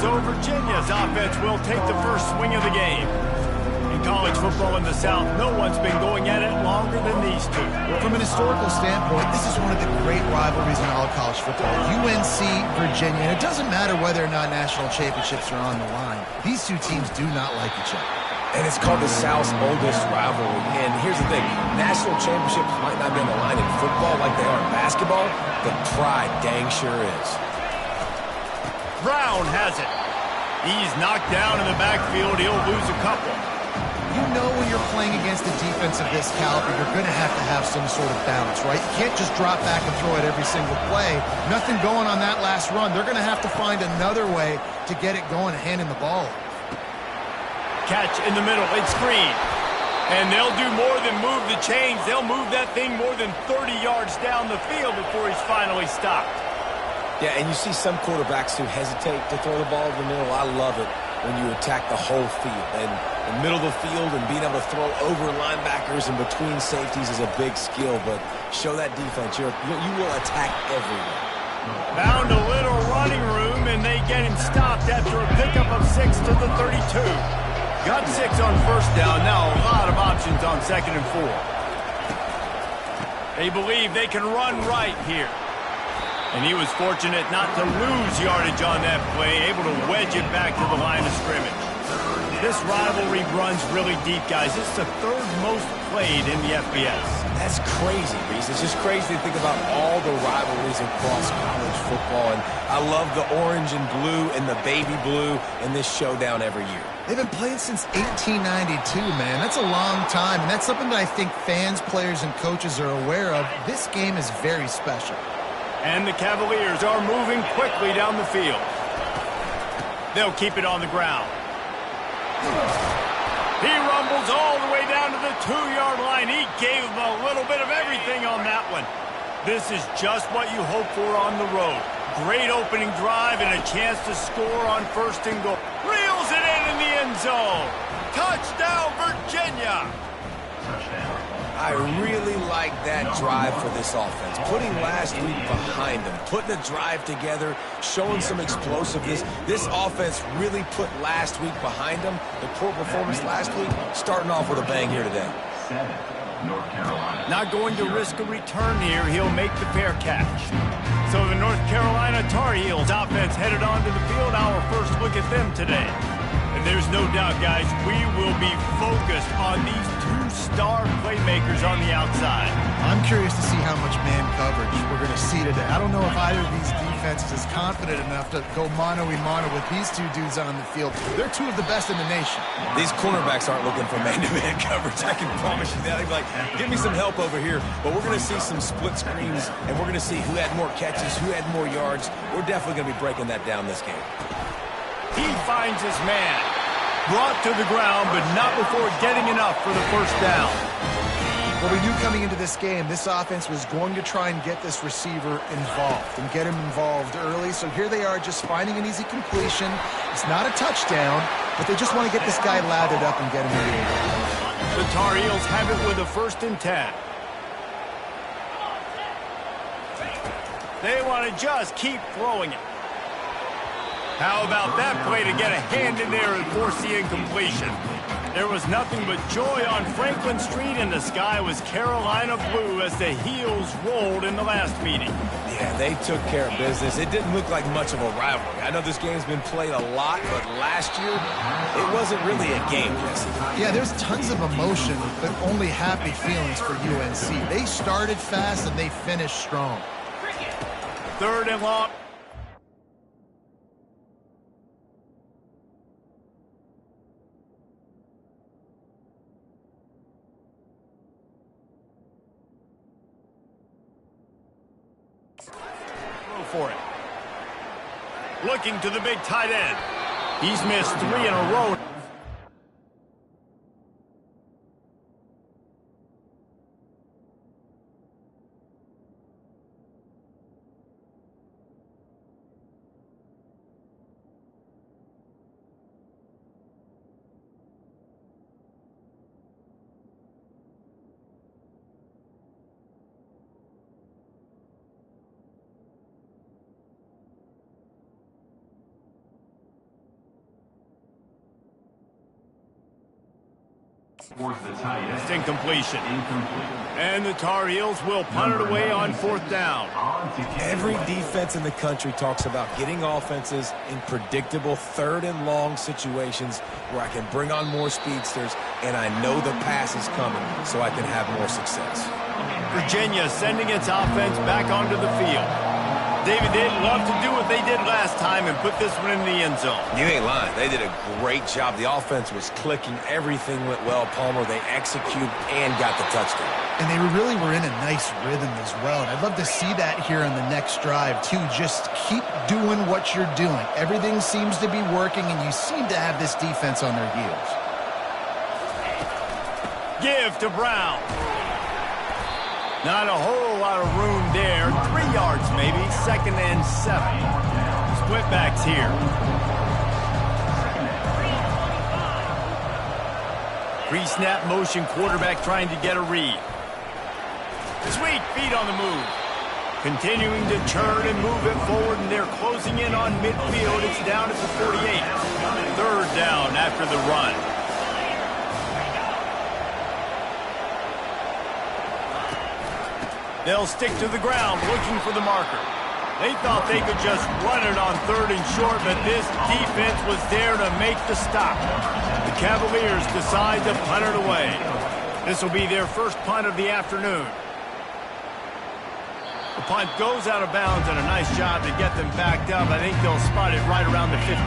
So Virginia's offense will take the first swing of the game. In college football in the South, no one's been going at it longer than these two. From an historical standpoint, this is one of the great rivalries in all of college football. UNC, Virginia, and it doesn't matter whether or not national championships are on the line. These two teams do not like each other. And it's called the South's oldest rivalry. And here's the thing, national championships might not be on the line in football like they are in basketball, but pride dang sure is. Brown has it. He's knocked down in the backfield. He'll lose a couple. You know when you're playing against a defense of this caliber, you're going to have some sort of balance, right? You can't just drop back and throw it every single play. Nothing going on that last run. They're going to have to find another way to get it going, handing the ball. Catch in the middle. It's screen. And they'll do more than move the chains. They'll move that thing more than 30 yards down the field before he's finally stopped. Yeah, and you see some quarterbacks who hesitate to throw the ball in the middle. I love it when you attack the whole field. And the middle of the field and being able to throw over linebackers and between safeties is a big skill. But show that defense. You will attack everywhere. Found a little running room, and they get him stopped after a pickup of 6 to the 32. Got 6 on first down. Now a lot of options on 2nd and 4. They believe they can run right here. And he was fortunate not to lose yardage on that play, able to wedge it back to the line of scrimmage. This rivalry runs really deep, guys. It's the 3rd most played in the FBS. That's crazy, Reese. It's just crazy to think about all the rivalries across college football. And I love the orange and blue and the baby blue in this showdown every year. They've been playing since 1892, man. That's a long time, and that's something that I think fans, players, and coaches are aware of. This game is very special. And the Cavaliers are moving quickly down the field. They'll keep it on the ground. He rumbles all the way down to the 2-yard line. He gave them a little bit of everything on that one. This is just what you hope for on the road. Great opening drive and a chance to score on 1st and goal. Reels it in the end zone. Touchdown, Virginia. I really like that drive for this offense. Putting last week behind them, putting a drive together, showing some explosiveness. This offense really put last week behind them. The poor performance last week, starting off with a bang here today. North Carolina. Not going to risk a return here. He'll make the fair catch. So the North Carolina Tar Heels offense headed onto the field. Our first look at them today. And there's no doubt, guys, we will be focused on these 2 star playmakers on the outside. I'm curious to see how much man coverage we're going to see today. I don't know if either of these defenses is confident enough to go mano-a-mano with these 2 dudes on the field. They're 2 of the best in the nation. These cornerbacks aren't looking for man-to-man coverage. I can promise you that. They're like, give me some help over here. But we're going to see some split screens, and we're going to see who had more catches, who had more yards. We're definitely going to be breaking that down this game. He finds his man. Brought to the ground, but not before getting enough for the 1st down. Well, we knew coming into this game, this offense was going to try and get this receiver involved and get him involved early. So here they are just finding an easy completion. It's not a touchdown, but they just want to get this guy lathered up and get him moving. The Tar Heels have it with a 1st and 10. They want to just keep throwing it. How about that play to get a hand in there and force the incompletion? There was nothing but joy on Franklin Street, and the sky was Carolina blue as the Heels rolled in the last meeting. Yeah, they took care of business. It didn't look like much of a rivalry. I know this game's been played a lot, but last year, it wasn't really a game, Jesse. Yeah, there's tons of emotion, but only happy feelings for UNC. They started fast, and they finished strong. 3rd and long. For it. Looking to the big tight end. He's missed 3 in a row. It's incompletion. And the Tar Heels will punt it away on 4th down. Every defense in the country talks about getting offenses in predictable 3rd and long situations where I can bring on more speedsters and I know the pass is coming so I can have more success. Virginia sending its offense back onto the field. David, they'd love to do what they did last time and put this one in the end zone. You ain't lying. They did a great job. The offense was clicking. Everything went well, Palmer. They executed and got the touchdown. And they really were in a nice rhythm as well. And I'd love to see that here on the next drive, too. Just keep doing what you're doing. Everything seems to be working, and you seem to have this defense on their heels. Give to Brown. Not a whole lot of room there. 3 yards maybe. 2nd and 7. Split backs here. Pre-snap motion quarterback trying to get a read. Sweet feet on the move. Continuing to turn and move it forward, and they're closing in on midfield. It's down at the 48. 3rd down after the run. They'll stick to the ground looking for the marker. They thought they could just run it on 3rd and short, but this defense was there to make the stop. The Cavaliers decide to punt it away. This will be their first punt of the afternoon. The punt goes out of bounds, and a nice job to get them backed up. I think they'll spot it right around the 15.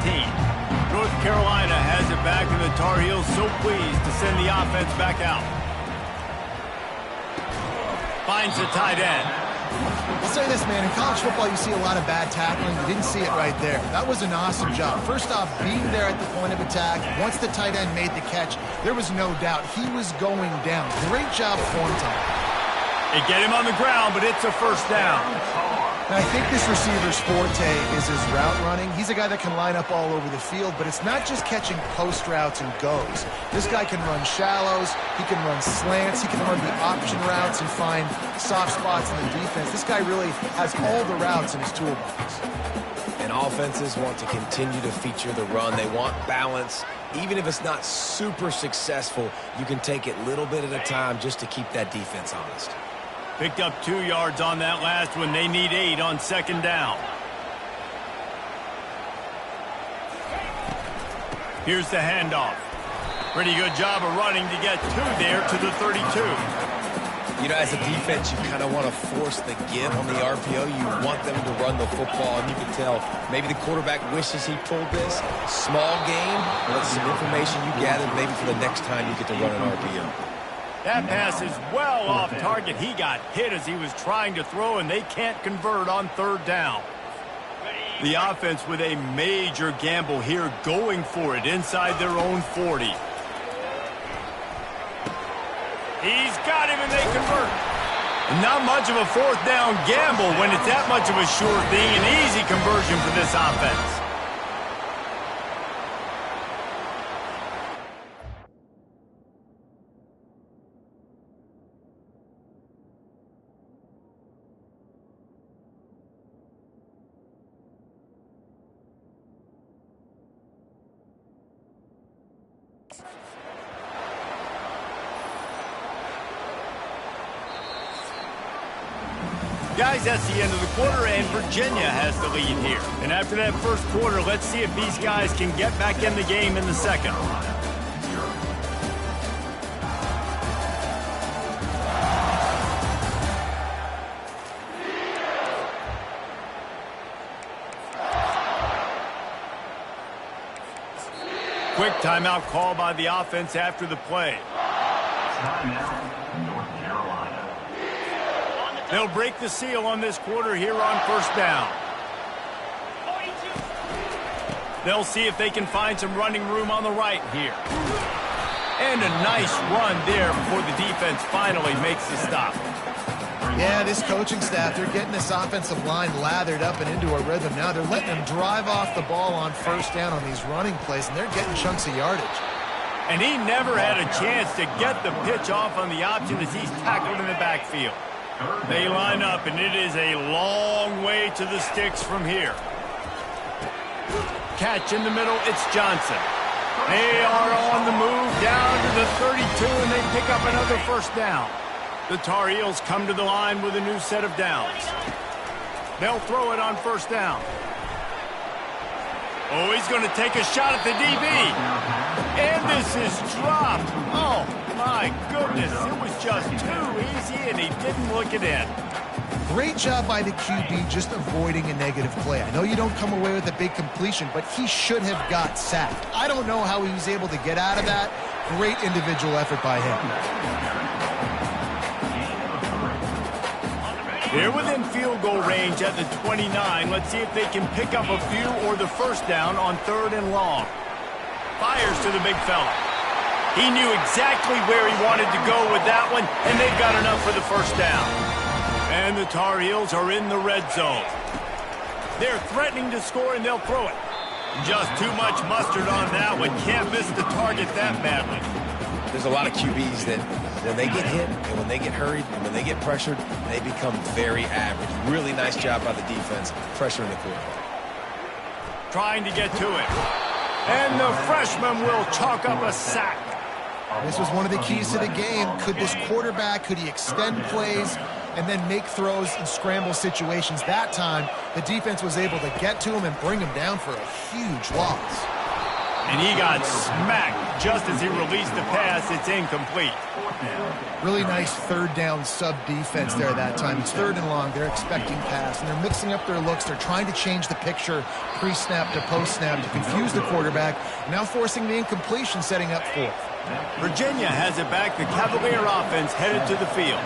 North Carolina has it back, and the Tar Heels so pleased to send the offense back out. Finds the tight end. I'll say this, man. In college football, you see a lot of bad tackling. You didn't see it right there. That was an awesome job. First off, being there at the point of attack. Once the tight end made the catch, there was no doubt he was going down. Great job form time. They get him on the ground, but it's a 1st down. And I think this receiver's forte is his route running. He's a guy that can line up all over the field, but it's not just catching post routes and goes. This guy can run shallows, he can run slants, he can run the option routes and find soft spots in the defense. This guy really has all the routes in his toolbox. And offenses want to continue to feature the run. They want balance. Even if it's not super successful, you can take it little bit at a time just to keep that defense honest. Picked up 2 yards on that last one. They need 8 on 2nd down. Here's the handoff. Pretty good job of running to get 2 there to the 32. You know, as a defense, you kind of want to force the give on the RPO. You want them to run the football, and you can tell maybe the quarterback wishes he pulled this. Small game, but some information you gathered maybe for the next time you get to run an RPO. That pass is well off target. He got hit as he was trying to throw, and they can't convert on 3rd down. The offense with a major gamble here, going for it inside their own 40. He's got him, and they convert. Not much of a 4th down gamble when it's that much of a sure thing. An easy conversion for this offense. Guys, that's the end of the quarter, and Virginia has the lead here. And after that first quarter, let's see if these guys can get back in the game in the second. Quick timeout call by the offense after the play. Timeout, North Carolina. They'll break the seal on this quarter here on 1st down. They'll see if they can find some running room on the right here. And a nice run there before the defense finally makes the stop. Yeah, this coaching staff, they're getting this offensive line lathered up and into a rhythm now. They're letting them drive off the ball on 1st down on these running plays, and they're getting chunks of yardage. And he never had a chance to get the pitch off on the option as he's tackled in the backfield. They line up, and it is a long way to the sticks from here. Catch in the middle, it's Johnson. They are on the move down to the 32, and they pick up another first down. The Tar Heels come to the line with a new set of downs. They'll throw it on first down. Oh, he's going to take a shot at the DB. And this is dropped. Oh, my goodness. It was just too easy, and he didn't look it in. Great job by the QB just avoiding a negative play. I know you don't come away with a big completion, but he should have got sacked. I don't know how he was able to get out of that. Great individual effort by him. They're within field goal range at the 29. Let's see if they can pick up a few or the first down on 3rd and long. Fires to the big fella. He knew exactly where he wanted to go with that one, and they've got enough for the first down. And the Tar Heels are in the red zone. They're threatening to score, and they'll throw it. Just too much mustard on that one. Can't miss the target that badly. There's a lot of QBs that when they get hit and when they get hurried and when they get pressured, they become very average. Really nice job by the defense pressuring the quarterback. Trying to get to it. And the freshman will chalk up a sack. This was one of the keys to the game. Could this quarterback, could he extend plays and then make throws in scramble situations? That time, the defense was able to get to him and bring him down for a huge loss. And he got smacked just as he released the pass. It's incomplete. Really nice 3rd down sub defense there that time. It's 3rd and long. They're expecting pass, and they're mixing up their looks. They're trying to change the picture pre-snap to post-snap to confuse the quarterback, now forcing the incompletion, setting up 4th. Virginia has it back. The Cavalier offense headed to the field.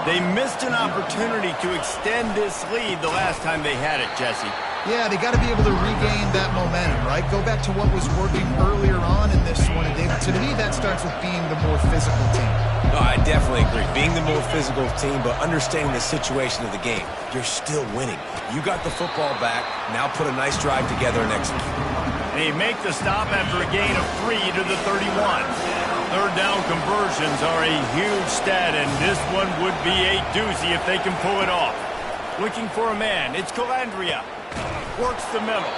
They missed an opportunity to extend this lead the last time they had it, Jesse. Yeah, they got to be able to regain that momentum, right? Go back to what was working earlier on in this one. And to me, that starts with being the more physical team. No, I definitely agree. Being the more physical team, but understanding the situation of the game. You're still winning. You got the football back. Now put a nice drive together and execute. They make the stop after a gain of 3 to the 31. 3rd down conversions are a huge stat, and this one would be a doozy if they can pull it off. Looking for a man. It's Calandria. Works the middle.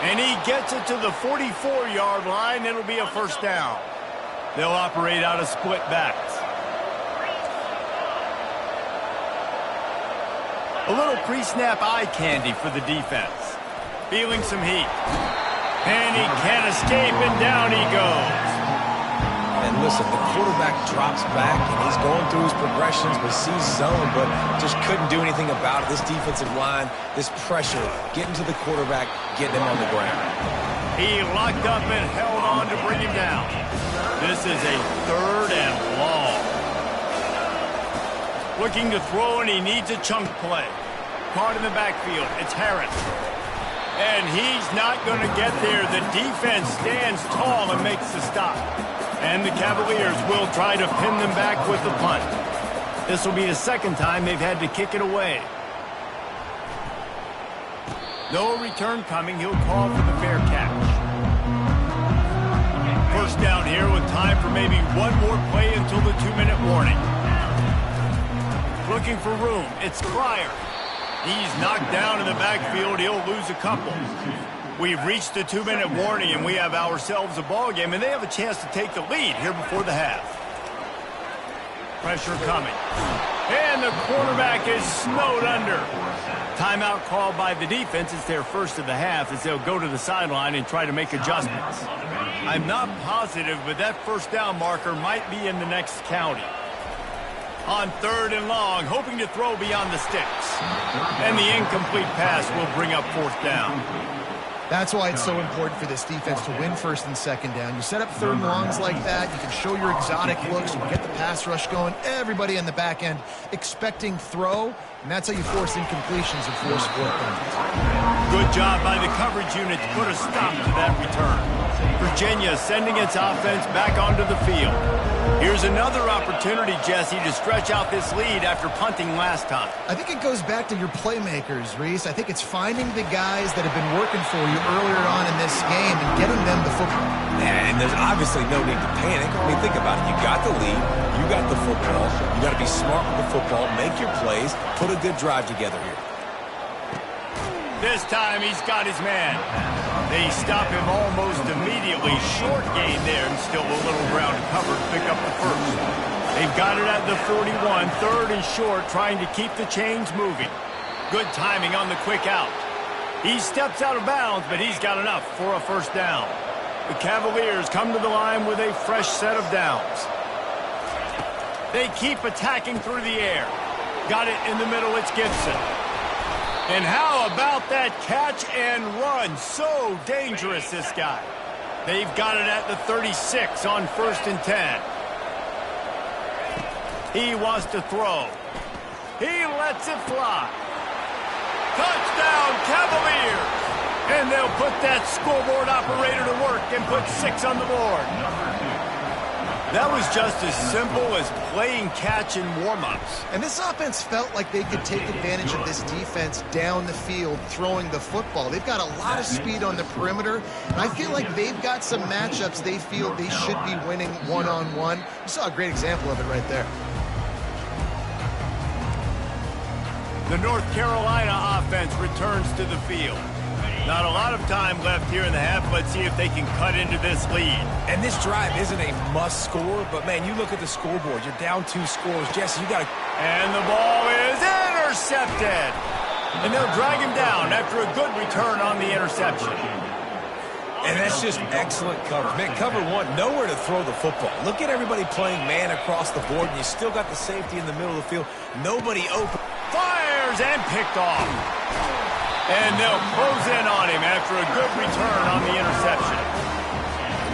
And he gets it to the 44-yard line. It'll be a first down. They'll operate out of split backs. A little pre-snap eye candy for the defense. Feeling some heat. And he can't escape, and down he goes. And listen, the quarterback drops back, and he's going through his progressions, but sees zone, but just couldn't do anything about it. This defensive line, this pressure, getting to the quarterback, getting him on the ground. He locked up and held on to bring him down. This is a 3rd and long. Looking to throw, and he needs a chunk play. Caught in the backfield. It's Harris. And he's not going to get there. The defense stands tall and makes the stop. And the Cavaliers will try to pin them back with the punt. This will be the 2nd time they've had to kick it away. No return coming. He'll call for the fair catch. First down here with time for maybe one more play until the 2-minute warning. Looking for room. It's Cryer. He's knocked down in the backfield. He'll lose a couple. We've reached the 2-minute warning, and we have ourselves a ball game, and they have a chance to take the lead here before the half. Pressure coming. And the quarterback is snowed under. Timeout called by the defense. It's their first of the half as they'll go to the sideline and try to make adjustments. I'm not positive, but that first down marker might be in the next county. On 3rd and long, hoping to throw beyond the sticks. And the incomplete pass will bring up 4th down. That's why it's so important for this defense to win 1st and 2nd down. You set up 3rd and longs like that, you can show your exotic looks, you can get the pass rush going, everybody in the back end expecting throw, and that's how you force incompletions and force 4th downs. Good job by the coverage unit to put a stop to that return. Virginia sending its offense back onto the field. Here's another opportunity, Jesse, to stretch out this lead after punting last time. I think it goes back to your playmakers, Reese. I think it's finding the guys that have been working for you earlier on in this game and getting them the football. Yeah, and there's obviously no need to panic. I mean, think about it. You got the lead. You got the football. You got to be smart with the football. Make your plays. Put a good drive together here. This time he's got his man. They stop him almost immediately relatively short gain there and still a little ground to cover to pick up the first. They've got it at the 41, third and short, trying to keep the chains moving. Good timing on the quick out. He steps out of bounds, but he's got enough for a first down. The Cavaliers come to the line with a fresh set of downs. They keep attacking through the air. Got it in the middle, it's Gibson. And how about that catch and run? So dangerous, this guy. They've got it at the 36 on 1st and 10. He wants to throw. He lets it fly. Touchdown, Cavaliers! And they'll put that scoreboard operator to work and put 6 on the board. That was just as simple as playing catch in warm-ups. And this offense felt like they could take advantage of this defense down the field throwing the football. They've got a lot of speed on the perimeter, and I feel like they've got some matchups they feel they should be winning one-on-one. You saw a great example of it right there. The North Carolina offense returns to the field. Not a lot of time left here in the half. Let's see if they can cut into this lead. And this drive isn't a must score, but, man, you look at the scoreboard. You're down 2 scores. Jesse, you got to... And the ball is intercepted. And they'll drag him down after a good return on the interception. And that's just excellent coverage. Man, cover 1, nowhere to throw the football. Look at everybody playing man across the board, and you still got the safety in the middle of the field. Nobody open. Fires and picked off. And they'll close in on him after a good return on the interception.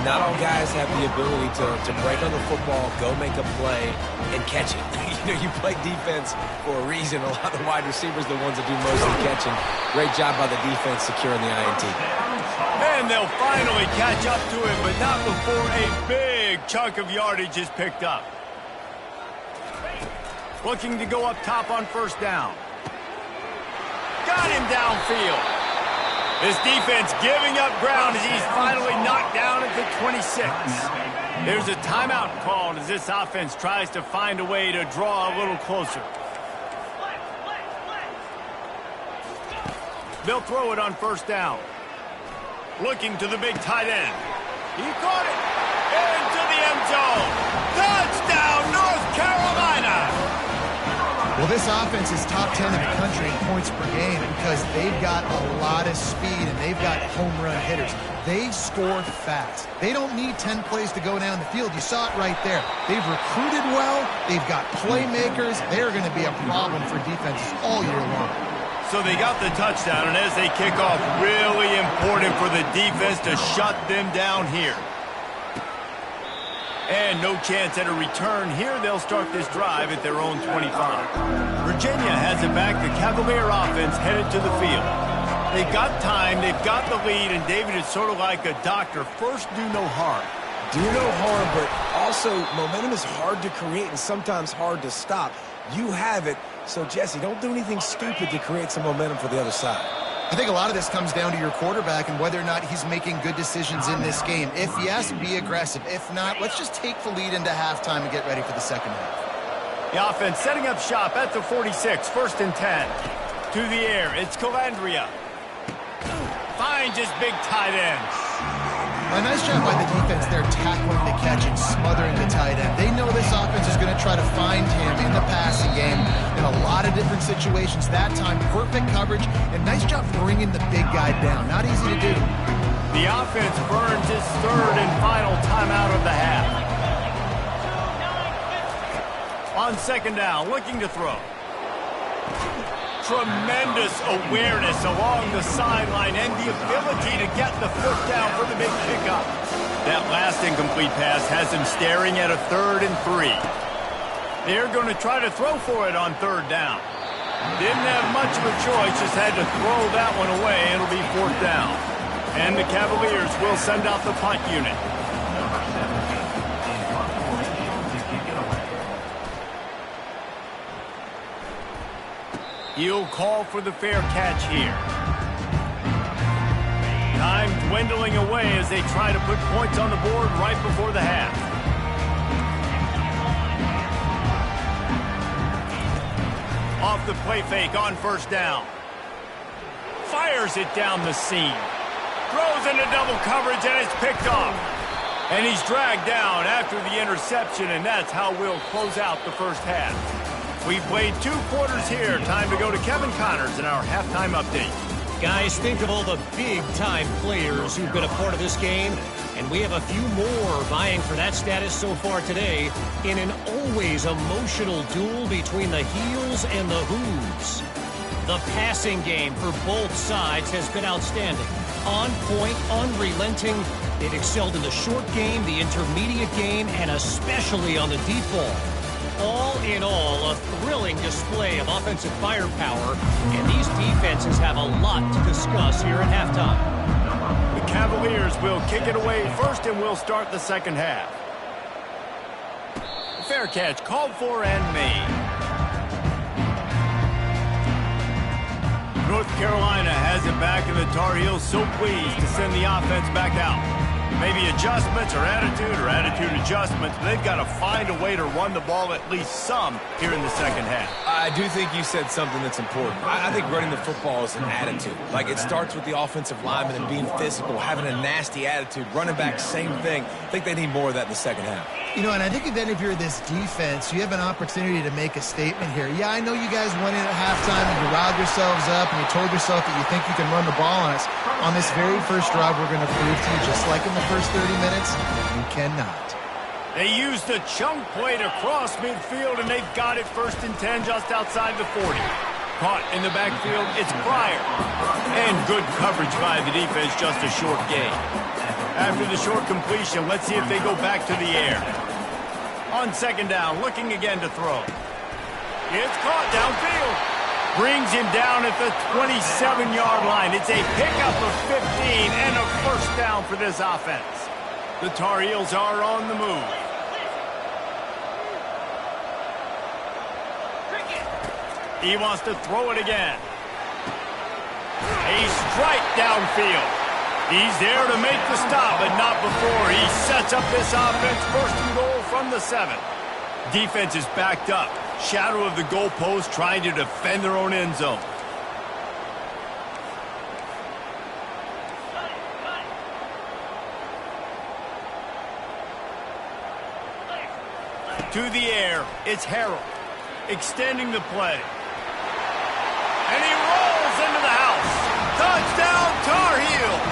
Not all guys have the ability to break on the football, go make a play, and catch it. You play defense for a reason. A lot of the wide receivers are the ones that do most of the catching. Great job by the defense securing the INT. And they'll finally catch up to him, but not before a big chunk of yardage is picked up. Looking to go up top on 1st down. Got him downfield. This defense giving up ground as he's finally knocked down at the 26. There's a timeout called as this offense tries to find a way to draw a little closer. They'll throw it on 1st down. Looking to the big tight end. He caught it into the end zone. Touchdown, North Carolina! Well, this offense is top 10 in the country in points per game because they've got a lot of speed and they've got home run hitters. They score fast. They don't need 10 plays to go down the field. You saw it right there. They've recruited well. They've got playmakers. They're going to be a problem for defenses all year long. So they got the touchdown, and as they kick off, really important for the defense to shut them down here. And no chance at a return here. They'll start this drive at their own 25. Virginia has it back. The Cavalier offense headed to the field. They've got time. They've got the lead. And David, is sort of like a doctor. First, do no harm. Do no harm, but also momentum is hard to create and sometimes hard to stop. You have it. So, Jesse, don't do anything stupid to create some momentum for the other side. I think a lot of this comes down to your quarterback and whether or not he's making good decisions in this game. If yes, be aggressive. If not, let's just take the lead into halftime and get ready for the second half. The offense setting up shop at the 46, 1st and 10. To the air, it's Calandria. Finds his big tight end. A nice job by the defense there tackling the catch and smothering the tight end. They know this offense is going to try to find him in the passing game in a lot of different situations. That time, perfect coverage, and nice job bringing the big guy down. Not easy to do. The offense burns his 3rd and final timeout of the half. On 2nd down, looking to throw. Tremendous awareness along the sideline and the ability to get the foot down for the big pickup. That last incomplete pass has him staring at a 3rd and 3. They're going to try to throw for it on 3rd down. Didn't have much of a choice, just had to throw that one away. It'll be 4th down. And the Cavaliers will send out the punt unit. He'll call for the fair catch here. Time dwindling away as they try to put points on the board right before the half. Off the play fake on 1st down. Fires it down the seam. Throws into double coverage and it's picked off. And he's dragged down after the interception, and that's how we'll close out the first half. We played 2 quarters here. Time to go to Kevin Connors in our halftime update. Guys, think of all the big-time players who've been a part of this game, and we have a few more vying for that status so far today in an always emotional duel between the heels and the who's. The passing game for both sides has been outstanding. On point, unrelenting. They've excelled in the short game, the intermediate game, and especially on the deep ball. All in all, a thrilling display of offensive firepower, and these defenses have a lot to discuss here at halftime. The Cavaliers will kick it away first, and we'll start the second half. Fair catch called for and made. North Carolina has it back, and the Tar Heels so pleased to send the offense back out. Maybe adjustments or attitude adjustments, but they've got to find a way to run the ball at least some here in the second half. I do think you said something that's important. I think running the football is an attitude. Like, it starts with the offensive lineman and being physical, having a nasty attitude. Running back, same thing. I think they need more of that in the second half. You know, and I think then if you're this defense, you have an opportunity to make a statement here. Yeah, I know you guys went in at halftime and you riled yourselves up and you told yourself that you think you can run the ball on us. On this very first drive, we're going to prove to you, just like in the first 30 minutes, you cannot. They used a chunk play to cross midfield, and they've got it 1st and 10 just outside the 40. Caught in the backfield, it's Pryor. And good coverage by the defense, just a short gain. After the short completion, let's see if they go back to the air. On 2nd down, looking again to throw. It's caught downfield. Brings him down at the 27-yard line. It's a pickup of 15 and a 1st down for this offense. The Tar Heels are on the move. He wants to throw it again. A strike downfield. He's there to make the stop, but not before. He sets up this offense 1st and goal from the 7. Defense is backed up. Shadow of the goalpost, trying to defend their own end zone. To the air, it's Harrell. Extending the play. And he rolls into the house. Touchdown, Tar Heels!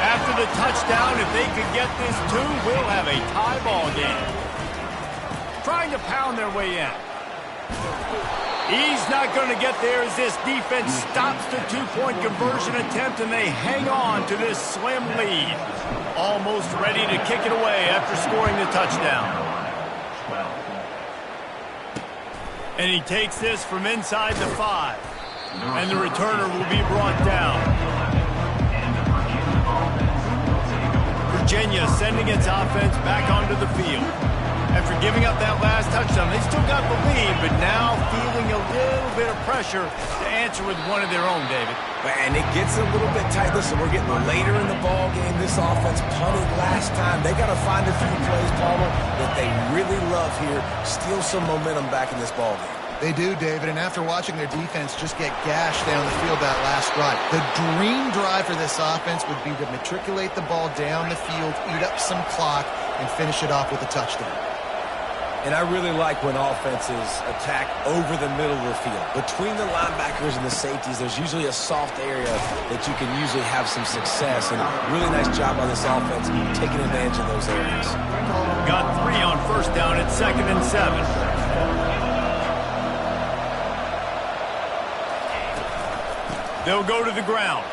After the touchdown, if they could get this 2, we'll have a tie ball game. Trying to pound their way in. He's not going to get there as this defense stops the 2-point conversion attempt, and they hang on to this slim lead. Almost ready to kick it away after scoring the touchdown. And he takes this from inside the 5. And the returner will be brought down. Virginia sending its offense back onto the field. After giving up that last touchdown, they still got the lead, but now feeling a little bit of pressure to answer with one of their own, David. And it gets a little bit tight. Listen, we're getting later in the ball game. This offense punted last time. They got to find a few plays, Palmer, that they really love here. Steal some momentum back in this ball game. They do, David, and after watching their defense just get gashed down the field that last drive, the dream drive for this offense would be to matriculate the ball down the field, eat up some clock, and finish it off with a touchdown. And I really like when offenses attack over the middle of the field. Between the linebackers and the safeties, there's usually a soft area that you can usually have some success. And really nice job on this offense taking advantage of those areas. Got 3 on 1st down at 2nd and 7. They'll go to the ground.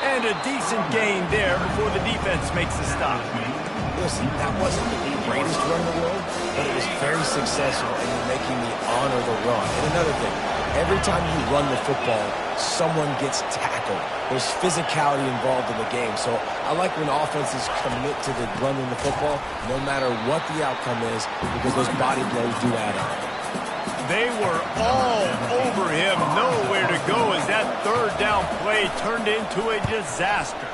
And a decent gain there before the defense makes the stop. Listen, that wasn't the greatest run in the world, but it was very successful in making me honor the run. And another thing, every time you run the football, someone gets tackled. There's physicality involved in the game. So I like when offenses commit to the running the football, no matter what the outcome is, because those body blows do add up. They were all over him, nowhere to go as that 3rd down play turned into a disaster.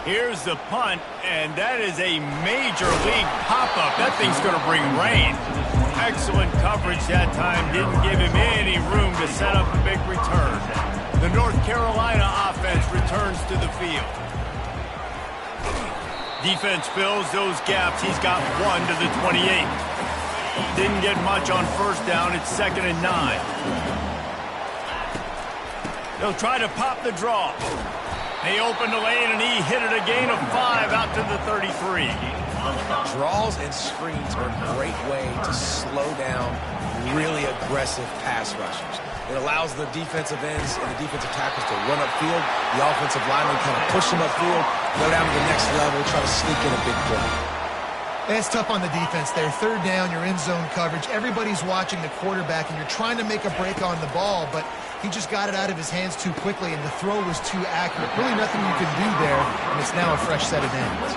Here's the punt, and that is a major league pop-up. That thing's going to bring rain. Excellent coverage that time. Didn't give him any room to set up a big return. The North Carolina offense returns to the field. Defense fills those gaps. He's got 1 to the 28. Didn't get much on first down. It's 2nd and 9. They'll try to pop the draw. They opened the lane, and he hit it a gain of 5 out to the 33. Draws and screens are a great way to slow down really aggressive pass rushers. It allows the defensive ends and the defensive tackles to run upfield. The offensive linemen kind of push them upfield, go down to the next level, try to sneak in a big play. It's tough on the defense there. 3rd down, you're in zone coverage. Everybody's watching the quarterback, and you're trying to make a break on the ball, but he just got it out of his hands too quickly, and the throw was too accurate. Really nothing you can do there, and it's now a fresh set of downs.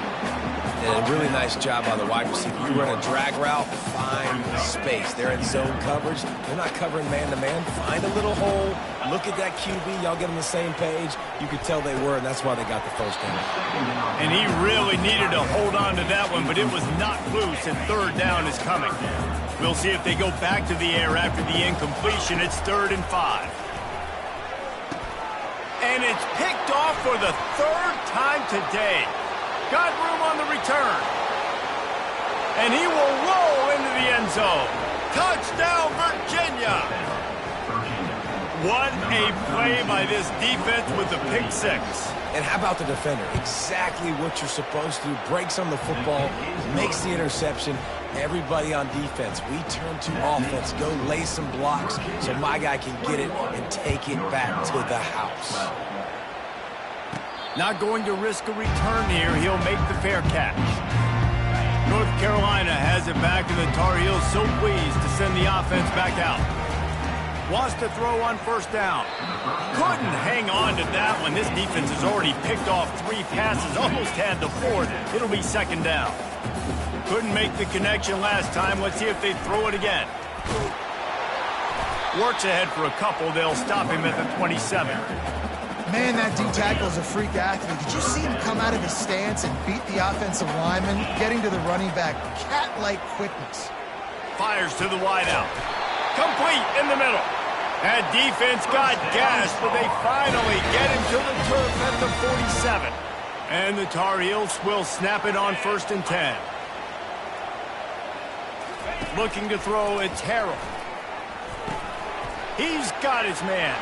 And a really nice job by the wide receiver. You run a drag route, find space. They're in zone coverage. They're not covering man-to-man. Find a little hole. Look at that QB. Y'all get on the same page. You could tell they were, and that's why they got the first down. And he really needed to hold on to that one, but it was not loose, and 3rd down is coming. We'll see if they go back to the air after the incompletion. It's 3rd and 5. And it's picked off for the 3rd time today. Got room on the return. And he will roll into the end zone. Touchdown, Virginia! What a play by this defense with the pick 6. And how about the defender? Exactly what you're supposed to do. Breaks on the football, makes the interception. Everybody on defense, we turn to offense. Go lay some blocks so my guy can get it and take it back to the house. Not going to risk a return here. He'll make the fair catch. North Carolina has it back, and the Tar Heels so pleased to send the offense back out. Wants to throw on 1st down. Couldn't hang on to that one. This defense has already picked off 3 passes, almost had the 4th. It'll be 2nd down. Couldn't make the connection last time. Let's see if they throw it again. Works ahead for a couple. They'll stop him at the 27. Man, that D-tackle is a freak athlete. Did you see him come out of his stance and beat the offensive lineman, getting to the running back? Cat-like quickness. Fires to the wideout. Complete in the middle. That defense got gashed, but they finally get him to the turf at the 47. And the Tar Heels will snap it on 1st and 10. Looking to throw, it's Harrell. He's got his man.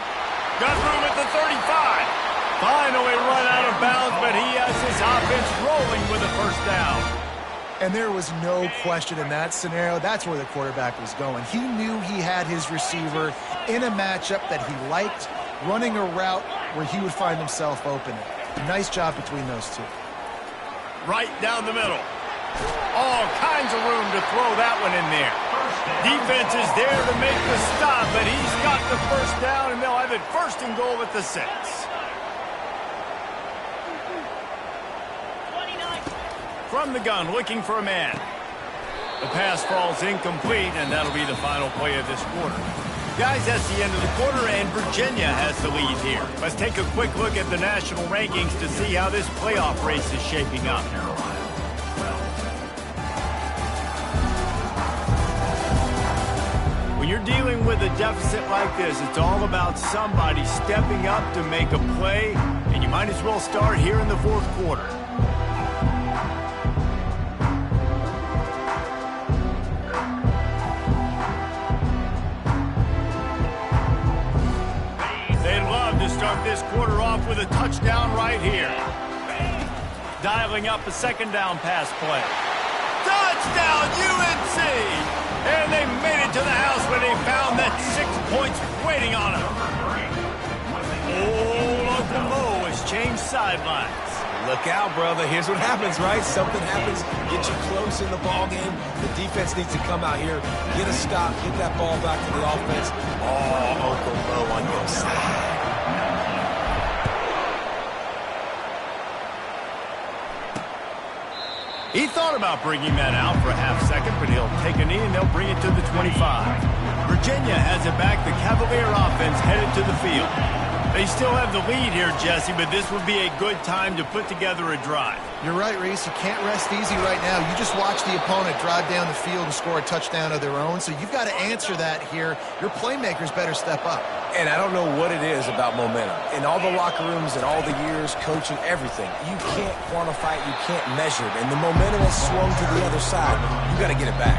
Got room at the 35. Finally run out of bounds, but he has his offense rolling with a 1st down. And there was no question in that scenario. That's where the quarterback was going. He knew he had his receiver in a matchup that he liked, running a route where he would find himself open. Nice job between those two. Right down the middle. All kinds of room to throw that one in there. Defense is there to make the stop, but he's got the 1st down, and they'll have it 1st and goal at the 6. From the gun, looking for a man. The pass falls incomplete, and that'll be the final play of this quarter. Guys, that's the end of the quarter, and Virginia has the lead here. Let's take a quick look at the national rankings to see how this playoff race is shaping up. When you're dealing with a deficit like this, it's all about somebody stepping up to make a play, and you might as well start here in the 4th quarter. They'd love to start this quarter off with a touchdown right here. Dialing up a 2nd down pass play. Touchdown, UNC! And they made it to the house where they found that 6 points waiting on them. Old Uncle Mo has changed sidelines. Look out, brother. Here's what happens, right? Something happens, get you close in the ball game. The defense needs to come out here, get a stop, get that ball back to the offense. Oh, Uncle Mo on your side. He thought about bringing that out for a half-second, but he'll take a knee and they'll bring it to the 25. Virginia has it back. The Cavalier offense headed to the field. They still have the lead here, Jesse, but this would be a good time to put together a drive. You're right, Reese. You can't rest easy right now. You just watch the opponent drive down the field and score a touchdown of their own, so you've got to answer that here. Your playmakers better step up. And I don't know what it is about momentum. In all the locker rooms and all the years, coaching, everything, you can't quantify it, you can't measure it. And the momentum has swung to the other side. You got to get it back.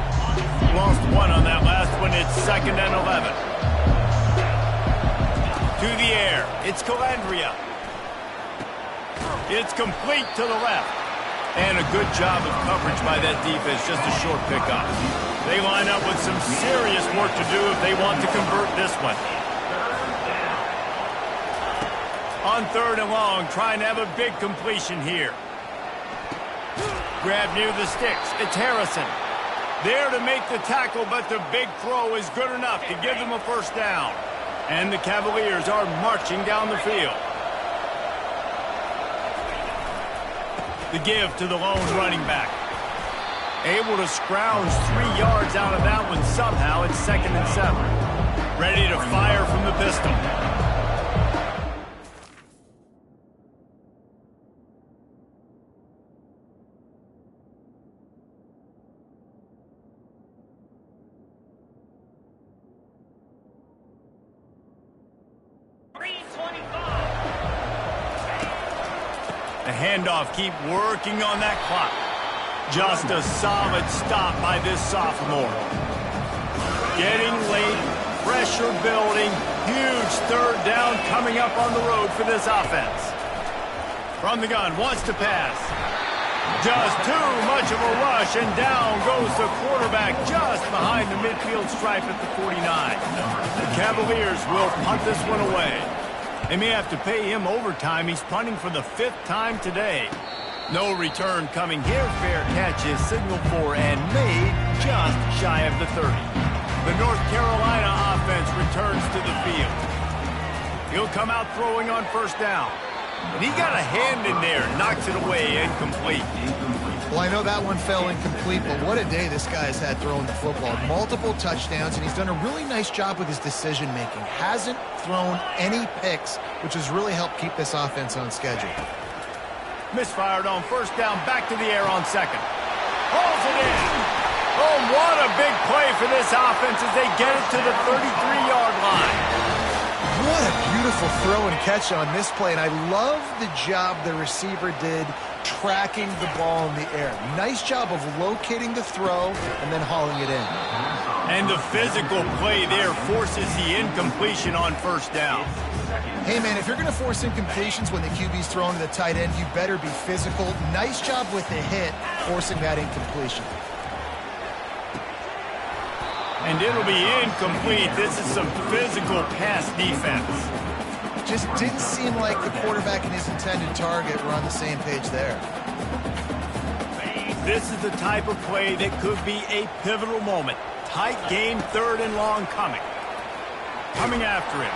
Lost one on that last one. It's 2nd and 11. To the air. It's Calandria. It's complete to the left. And a good job of coverage by that defense. Just a short pickup. They line up with some serious work to do if they want to convert this one. On 3rd and long, trying to have a big completion here. Grab near the sticks. It's Harrison. There to make the tackle, but the big throw is good enough to give them a first down. And the Cavaliers are marching down the field. The give to the lone running back. Able to scrounge 3 yards out of that one somehow. It's 2nd and 7. Ready to fire from the pistol. The handoff, keep working on that clock. Just a solid stop by this sophomore. Getting late, pressure building, huge 3rd down coming up on the road for this offense. From the gun, wants to pass. Just too much of a rush, and down goes the quarterback just behind the midfield stripe at the 49. The Cavaliers will punt this one away. They may have to pay him overtime. He's punting for the 5th time today. No return coming here. Fair catch is signaled for and made just shy of the 30. The North Carolina offense returns to the field. He'll come out throwing on 1st down. And he got a hand in there, knocks it away, incomplete. Well, I know that one fell incomplete, but what a day this guy has had throwing the football. Multiple touchdowns, and he's done a really nice job with his decision-making. Hasn't thrown any picks, which has really helped keep this offense on schedule. Misfired on 1st down, back to the air on 2nd. Hauls it in. Oh, what a big play for this offense as they get it to the 33-yard line. What a beautiful throw and catch on this play, and I love the job the receiver did tracking the ball in the air. Nice job of locating the throw and then hauling it in. And the physical play there forces the incompletion on 1st down. Hey, man, if you're going to force incompletions when the QB's throwing to the tight end, you better be physical. Nice job with the hit, forcing that incompletion. And it'll be incomplete. This is some physical pass defense. Just didn't seem like the quarterback and his intended target were on the same page there. This is the type of play that could be a pivotal moment. Tight game, 3rd and long coming. Coming after him.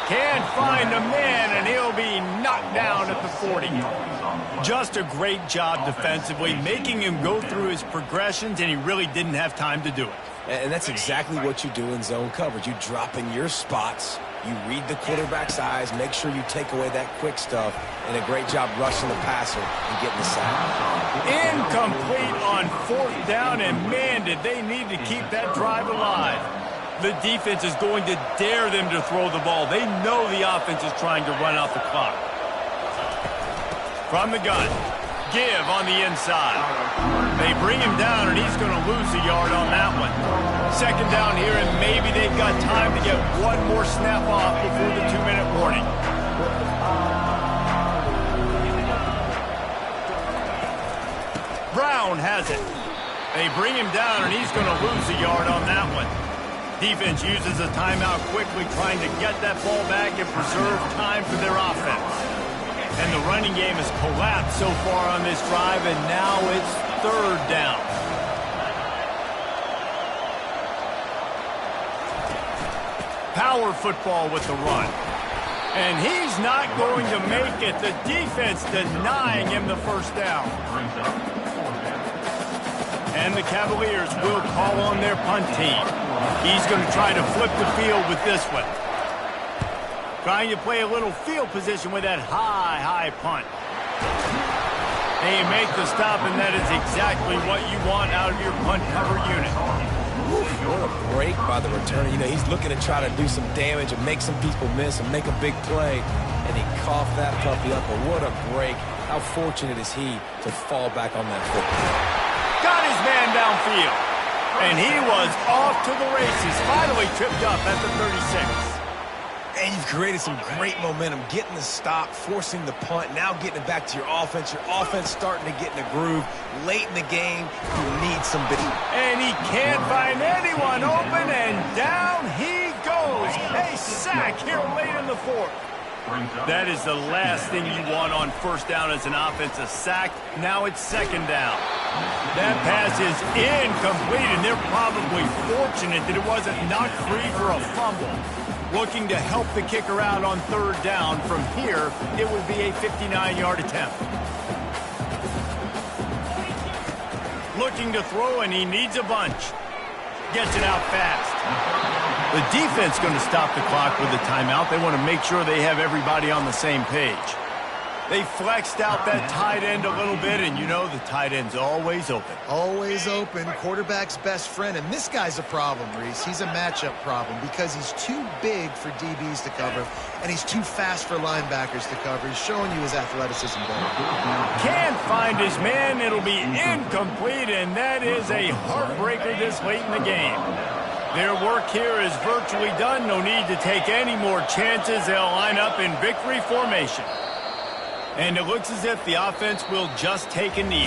Can't find a man, and he'll be knocked down at the 40. Just a great job defensively, making him go through his progressions, and he really didn't have time to do it. And that's exactly what you do in zone coverage. You drop in your spots, you read the quarterback's eyes, make sure you take away that quick stuff, and a great job rushing the passer and getting the sack. Incomplete on 4th down, and man, did they need to keep that drive alive. The defense is going to dare them to throw the ball. They know the offense is trying to run out the clock. From the gun, give on the inside. They bring him down, and he's going to lose a yard on that one. 2nd down here, and maybe they've got time to get one more snap off before the 2-minute warning. Brown has it. They bring him down, and he's going to lose a yard on that one. Defense uses a timeout quickly, trying to get that ball back and preserve time for their offense. And the running game has collapsed so far on this drive, and now it's 3rd down. Power football with the run. And he's not going to make it. The defense denying him the 1st down. And the Cavaliers will call on their punt team. He's going to try to flip the field with this one. Trying to play a little field position with that high punt. They make the stop, and that is exactly what you want out of your punt cover unit. What a break by the returner. You know, he's looking to try to do some damage and make some people miss and make a big play. And he coughed that puppy up, but what a break. How fortunate is he to fall back on that football. Got his man downfield. And he was off to the races. Finally tripped up at the 36. And you've created some great momentum, getting the stop, forcing the punt, now getting it back to your offense. Your offense starting to get in the groove. Late in the game, you need some big. And he can't find anyone open, and down he goes. A sack here late in the fourth. That is the last thing you want on first down as an offense, a sack. Now it's second down. That pass is incomplete, and they're probably fortunate that it wasn't knocked free for a fumble. Looking to help the kicker out on third down. From here, it would be a 59-yard attempt. Looking to throw, and he needs a bunch. Gets it out fast. The defense going to stop the clock with a timeout. They want to make sure they have everybody on the same page. They flexed out that tight end a little bit, and you know the tight end's always open. Always open, quarterback's best friend. And this guy's a problem, Reese. He's a matchup problem because he's too big for DBs to cover, and he's too fast for linebackers to cover. He's showing you his athleticism better. Can't find his man. It'll be incomplete, and that is a heartbreaker this late in the game. Their work here is virtually done. No need to take any more chances. They'll line up in victory formation. And it looks as if the offense will just take a knee.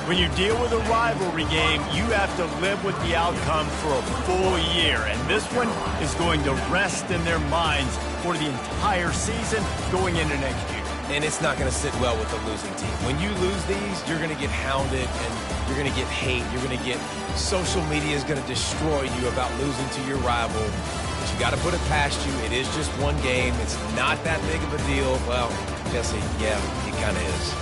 When you deal with a rivalry game, you have to live with the outcome for a full year. And this one is going to rest in their minds for the entire season going into next year. And it's not going to sit well with the losing team. When you lose these, you're going to get hounded and you're going to get hate. You're going to get social media is going to destroy you about losing to your rival. But you got to put it past you. It is just one game. It's not that big of a deal. Well, Jesse, yeah, it kind of is.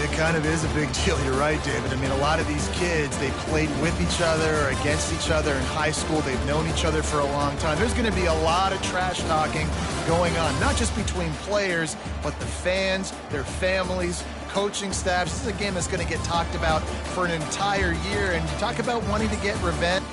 It kind of is a big deal. You're right, David. I mean, a lot of these kids, they played with each other or against each other in high school. They've known each other for a long time. There's going to be a lot of trash talking going on, not just between players, but the fans, their families, coaching staffs. This is a game that's going to get talked about for an entire year. And you talk about wanting to get revenge.